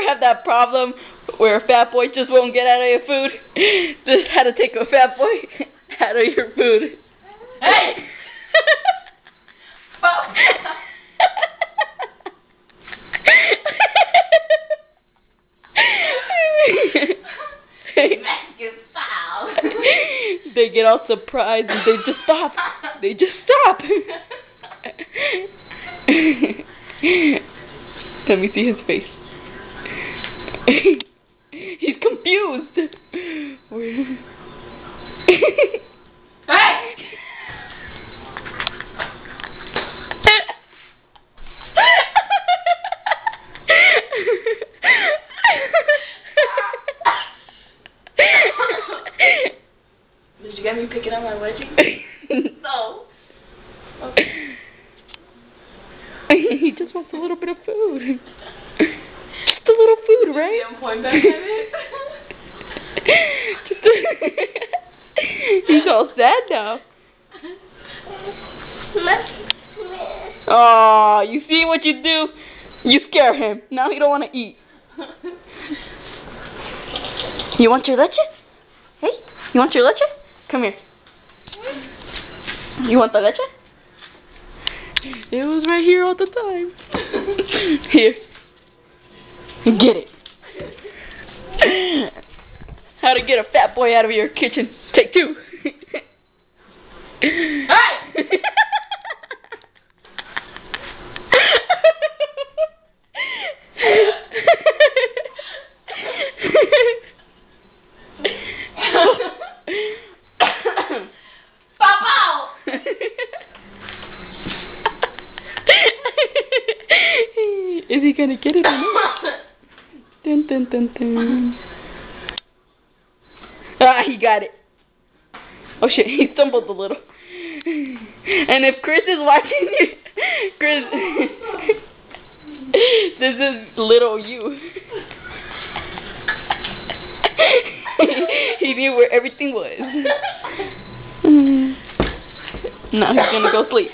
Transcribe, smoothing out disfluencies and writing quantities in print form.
have that problem where a fat boy just won't get out of your food? Just how to take a fat boy out of your food. Hey! They get all surprised and they just stop. They just stop. Let me see his face. He's confused. Hey! Did you get me picking up my wedgie? No. Okay. He just wants a little bit of food. Just a little food, right? You point back at it? He's all sad now. Oh, you see what you do? You scare him. Now he don't want to eat. You want your leche? Hey, you want your leche? Come here. You want the leche? It was right here all the time. Here. Get it. How to get a fat boy out of your kitchen. Take 2. Hey! Pop out! Is he gonna get it or not? Dun, dun, dun, dun. Ah, he got it. Oh shit, he stumbled a little. And if Chris is watching you, Chris, this is little you. He knew where everything was. Now he's gonna go sleep.